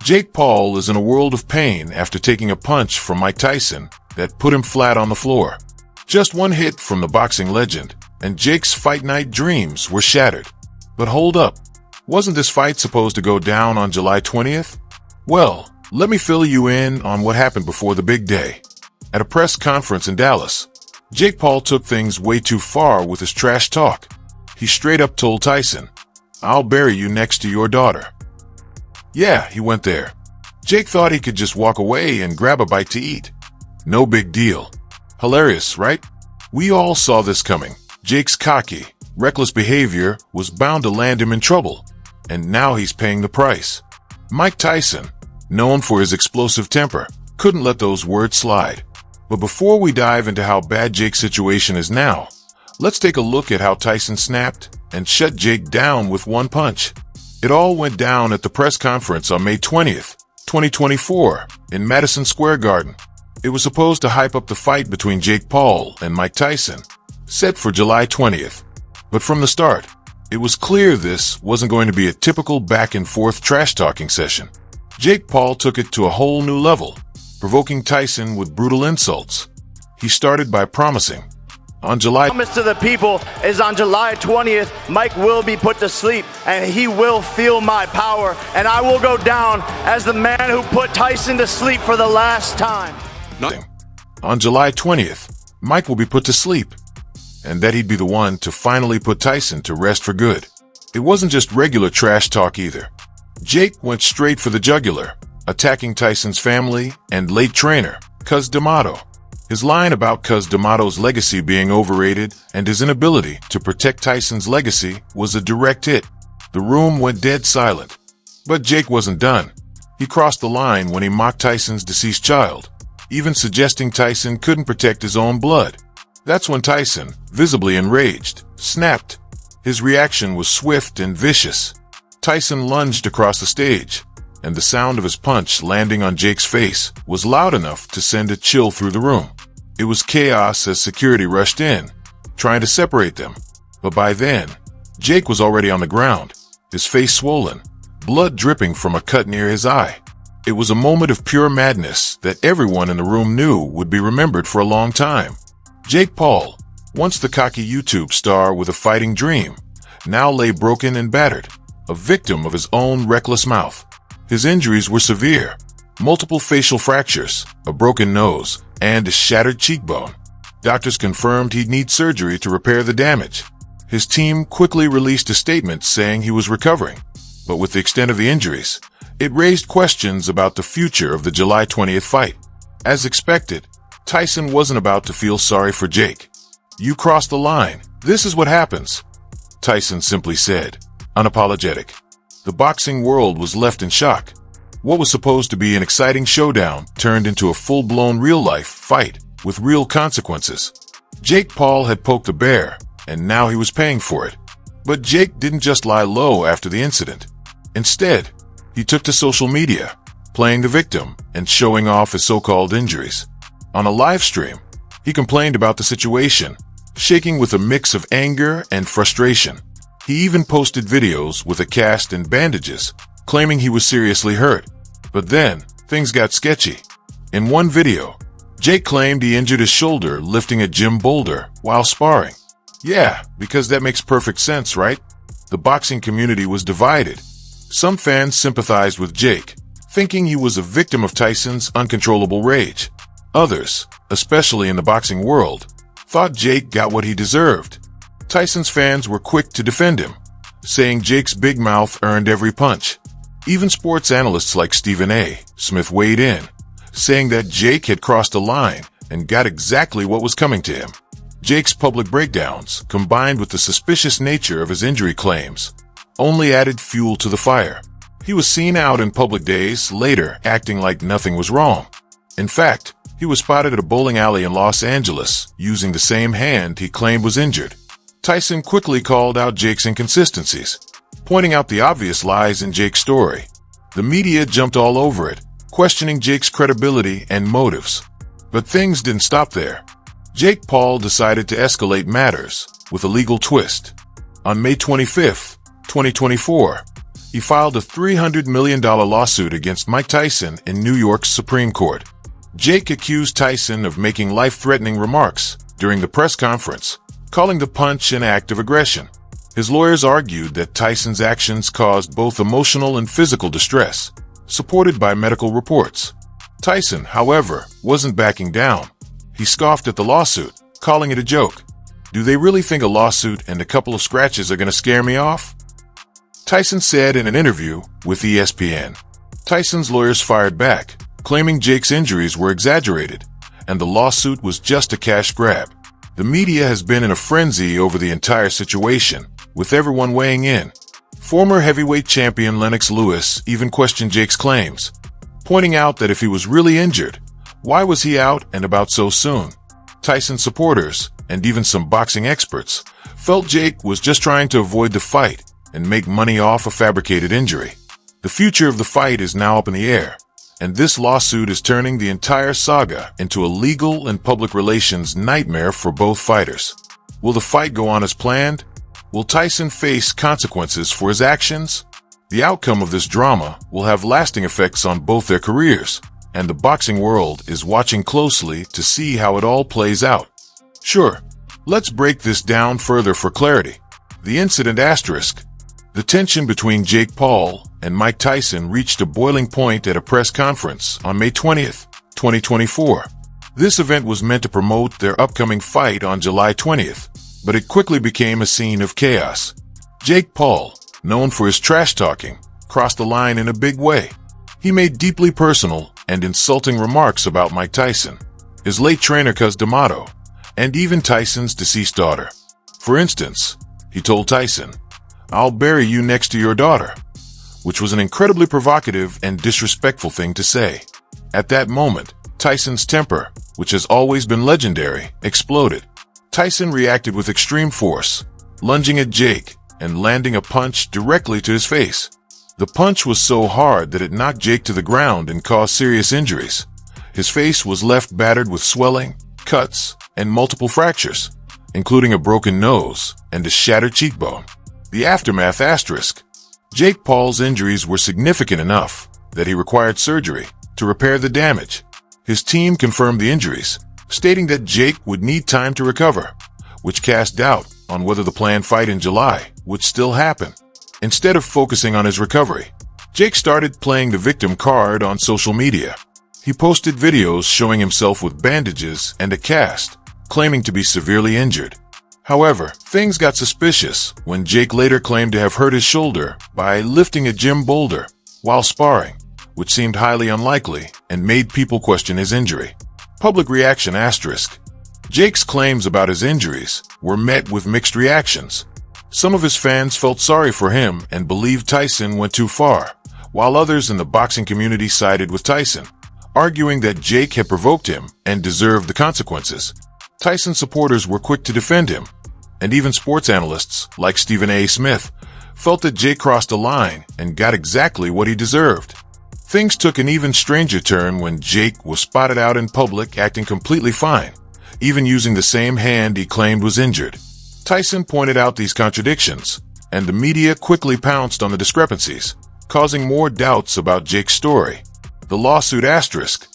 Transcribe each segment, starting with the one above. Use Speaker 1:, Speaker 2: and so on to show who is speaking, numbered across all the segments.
Speaker 1: Jake Paul is in a world of pain after taking a punch from Mike Tyson that put him flat on the floor. Just one hit from the boxing legend, and Jake's fight night dreams were shattered. But hold up, wasn't this fight supposed to go down on July 20th? Well, let me fill you in on what happened before the big day. At a press conference in Dallas, Jake Paul took things way too far with his trash talk. He straight up told Tyson, "I'll bury you next to your daughter." Yeah, he went there. Jake thought he could just walk away and grab a bite to eat. No big deal. Hilarious, right? We all saw this coming. Jake's cocky, reckless behavior was bound to land him in trouble, and now he's paying the price. Mike Tyson, known for his explosive temper, couldn't let those words slide. But before we dive into how bad Jake's situation is now, let's take a look at how Tyson snapped and shut Jake down with one punch. It all went down at the press conference on May 20th, 2024, in Madison Square Garden. It was supposed to hype up the fight between Jake Paul and Mike Tyson, set for July 20th. But from the start, it was clear this wasn't going to be a typical back-and-forth trash-talking session. Jake Paul took it to a whole new level, provoking Tyson with brutal insults. He started by promising,
Speaker 2: promise to the people is on July 20th, Mike will be put to sleep and he will feel my power and I will go down as the man who put Tyson to sleep for the last time.
Speaker 1: On July 20th, Mike will be put to sleep, and that he'd be the one to finally put Tyson to rest for good. It wasn't just regular trash talk either. Jake went straight for the jugular, attacking Tyson's family and late trainer, Cus D'Amato. His line about Cus D'Amato's legacy being overrated and his inability to protect Tyson's legacy was a direct hit. The room went dead silent. But Jake wasn't done. He crossed the line when he mocked Tyson's deceased child, even suggesting Tyson couldn't protect his own blood. That's when Tyson, visibly enraged, snapped. His reaction was swift and vicious. Tyson lunged across the stage, and the sound of his punch landing on Jake's face was loud enough to send a chill through the room. It was chaos as security rushed in, trying to separate them. But by then, Jake was already on the ground, his face swollen, blood dripping from a cut near his eye. It was a moment of pure madness that everyone in the room knew would be remembered for a long time. Jake Paul, once the cocky YouTube star with a fighting dream, now lay broken and battered, a victim of his own reckless mouth. His injuries were severe: multiple facial fractures, a broken nose, and a shattered cheekbone. Doctors confirmed he'd need surgery to repair the damage. His team quickly released a statement saying he was recovering, but with the extent of the injuries, it raised questions about the future of the July 20th fight. As expected, Tyson wasn't about to feel sorry for Jake. "You crossed the line. This is what happens," Tyson simply said, unapologetic. The boxing world was left in shock. What was supposed to be an exciting showdown turned into a full-blown real-life fight with real consequences. Jake Paul had poked the bear, and now he was paying for it. But Jake didn't just lie low after the incident. Instead, he took to social media, playing the victim and showing off his so-called injuries. On a live stream, he complained about the situation, shaking with a mix of anger and frustration. He even posted videos with a cast and bandages, claiming he was seriously hurt. But then, things got sketchy. In one video, Jake claimed he injured his shoulder lifting a gym boulder while sparring. Yeah, because that makes perfect sense, right? The boxing community was divided. Some fans sympathized with Jake, thinking he was a victim of Tyson's uncontrollable rage. Others, especially in the boxing world, thought Jake got what he deserved. Tyson's fans were quick to defend him, saying Jake's big mouth earned every punch. Even sports analysts like Stephen A. Smith weighed in, saying that Jake had crossed a line and got exactly what was coming to him. Jake's public breakdowns, combined with the suspicious nature of his injury claims, only added fuel to the fire. He was seen out in public days later acting like nothing was wrong. In fact, he was spotted at a bowling alley in Los Angeles using the same hand he claimed was injured. Tyson quickly called out Jake's inconsistencies, pointing out the obvious lies in Jake's story. The media jumped all over it, questioning Jake's credibility and motives. But things didn't stop there. Jake Paul decided to escalate matters with a legal twist. On May 25, 2024, He filed a $300 million lawsuit against Mike Tyson in New York's Supreme Court. Jake accused Tyson of making life-threatening remarks during the press conference, calling the punch an act of aggression. His lawyers argued that Tyson's actions caused both emotional and physical distress, supported by medical reports. Tyson, however, wasn't backing down. He scoffed at the lawsuit, calling it a joke. "Do they really think a lawsuit and a couple of scratches are going to scare me off?" Tyson said in an interview with ESPN. Tyson's lawyers fired back, claiming Jake's injuries were exaggerated, and the lawsuit was just a cash grab. The media has been in a frenzy over the entire situation, with everyone weighing in. Former heavyweight champion Lennox Lewis even questioned Jake's claims, pointing out that if he was really injured, why was he out and about so soon? Tyson supporters, and even some boxing experts, felt Jake was just trying to avoid the fight and make money off a fabricated injury. The future of the fight is now up in the air, and this lawsuit is turning the entire saga into a legal and public relations nightmare for both fighters. Will the fight go on as planned? Will Tyson face consequences for his actions? The outcome of this drama will have lasting effects on both their careers, and the boxing world is watching closely to see how it all plays out. Sure, let's break this down further for clarity. The incident asterisk. The tension between Jake Paul and Mike Tyson reached a boiling point at a press conference on May 20th, 2024. This event was meant to promote their upcoming fight on July 20th, but it quickly became a scene of chaos. Jake Paul, known for his trash talking, crossed the line in a big way. He made deeply personal and insulting remarks about Mike Tyson, his late trainer Cus D'Amato, and even Tyson's deceased daughter. For instance, he told Tyson, "I'll bury you next to your daughter," which was an incredibly provocative and disrespectful thing to say. At that moment, Tyson's temper, which has always been legendary, exploded. Tyson reacted with extreme force, lunging at Jake and landing a punch directly to his face. The punch was so hard that it knocked Jake to the ground and caused serious injuries. His face was left battered with swelling, cuts, and multiple fractures, including a broken nose and a shattered cheekbone. The aftermath asterisk. Jake Paul's injuries were significant enough that he required surgery to repair the damage. His team confirmed the injuries, stating that Jake would need time to recover, which cast doubt on whether the planned fight in July would still happen. Instead of focusing on his recovery, Jake started playing the victim card on social media. He posted videos showing himself with bandages and a cast, claiming to be severely injured. However, things got suspicious when Jake later claimed to have hurt his shoulder by lifting a gym boulder while sparring, which seemed highly unlikely and made people question his injury. Public reaction asterisk. Jake's claims about his injuries were met with mixed reactions. Some of his fans felt sorry for him and believed Tyson went too far, while others in the boxing community sided with Tyson, arguing that Jake had provoked him and deserved the consequences. Tyson supporters were quick to defend him, and even sports analysts like Stephen A. Smith felt that Jake crossed a line and got exactly what he deserved. Things took an even stranger turn when Jake was spotted out in public acting completely fine, even using the same hand he claimed was injured. Tyson pointed out these contradictions, and the media quickly pounced on the discrepancies, causing more doubts about Jake's story. The lawsuit asterisk.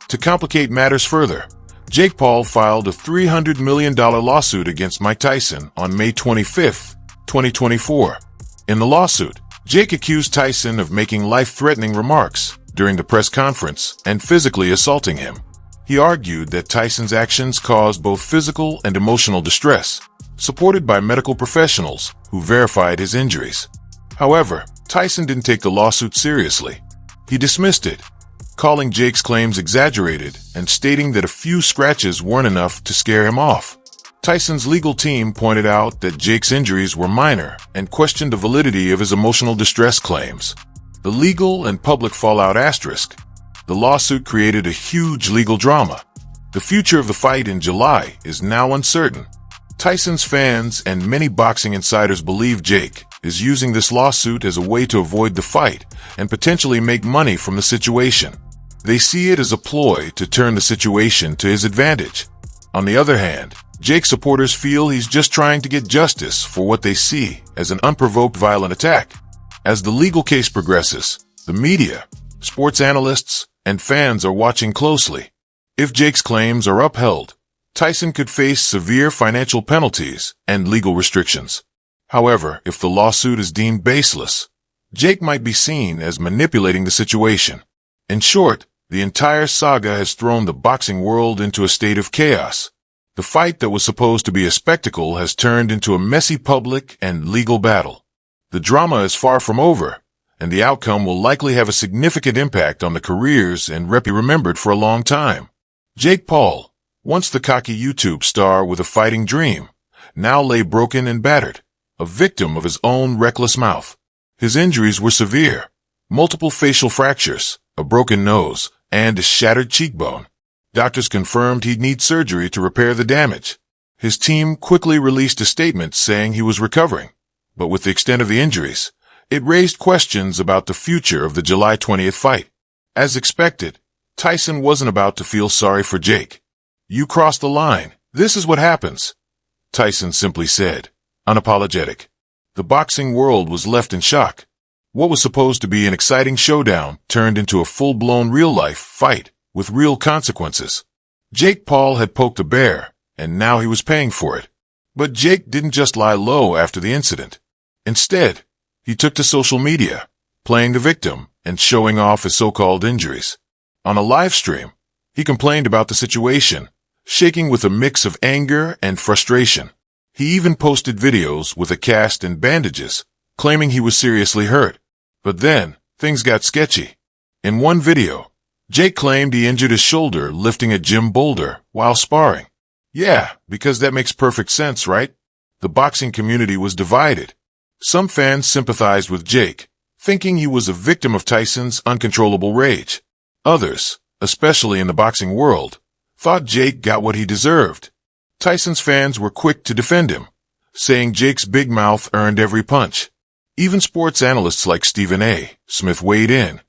Speaker 1: To complicate matters further, Jake Paul filed a $300 million lawsuit against Mike Tyson on May 25, 2024. In the lawsuit, Jake accused Tyson of making life-threatening remarks during the press conference and physically assaulting him. He argued that Tyson's actions caused both physical and emotional distress, supported by medical professionals who verified his injuries. However, Tyson didn't take the lawsuit seriously. He dismissed it, calling Jake's claims exaggerated and stating that a few scratches weren't enough to scare him off. Tyson's legal team pointed out that Jake's injuries were minor and questioned the validity of his emotional distress claims. The legal and public fallout asterisk. The lawsuit created a huge legal drama. The future of the fight in July is now uncertain. Tyson's fans and many boxing insiders believe Jake is using this lawsuit as a way to avoid the fight and potentially make money from the situation. They see it as a ploy to turn the situation to his advantage. On the other hand, Jake supporters feel he's just trying to get justice for what they see as an unprovoked violent attack. As the legal case progresses, the media, sports analysts, and fans are watching closely. If Jake's claims are upheld, Tyson could face severe financial penalties and legal restrictions. However, if the lawsuit is deemed baseless, Jake might be seen as manipulating the situation. In short, the entire saga has thrown the boxing world into a state of chaos. The fight that was supposed to be a spectacle has turned into a messy public and legal battle. The drama is far from over, and the outcome will likely have a significant impact on the careers and be remembered for a long time. Jake Paul, once the cocky YouTube star with a fighting dream, now lay broken and battered, a victim of his own reckless mouth. His injuries were severe: multiple facial fractures, a broken nose, and a shattered cheekbone. Doctors confirmed he'd need surgery to repair the damage. His team quickly released a statement saying he was recovering, but with the extent of the injuries, it raised questions about the future of the July 20th fight. As expected, Tyson wasn't about to feel sorry for Jake. "You crossed the line. This is what happens," Tyson simply said, unapologetic. The boxing world was left in shock. What was supposed to be an exciting showdown turned into a full-blown real-life fight with real consequences. Jake Paul had poked a bear, and now he was paying for it. But Jake didn't just lie low after the incident. Instead, he took to social media, playing the victim and showing off his so-called injuries. On a live stream, he complained about the situation, shaking with a mix of anger and frustration. He even posted videos with a cast and bandages, claiming he was seriously hurt. But then, things got sketchy. In one video, Jake claimed he injured his shoulder lifting a gym boulder while sparring. Yeah, because that makes perfect sense, right? The boxing community was divided. Some fans sympathized with Jake, thinking he was a victim of Tyson's uncontrollable rage. Others, especially in the boxing world, thought Jake got what he deserved. Tyson's fans were quick to defend him, saying Jake's big mouth earned every punch. Even sports analysts like Stephen A. Smith weighed in,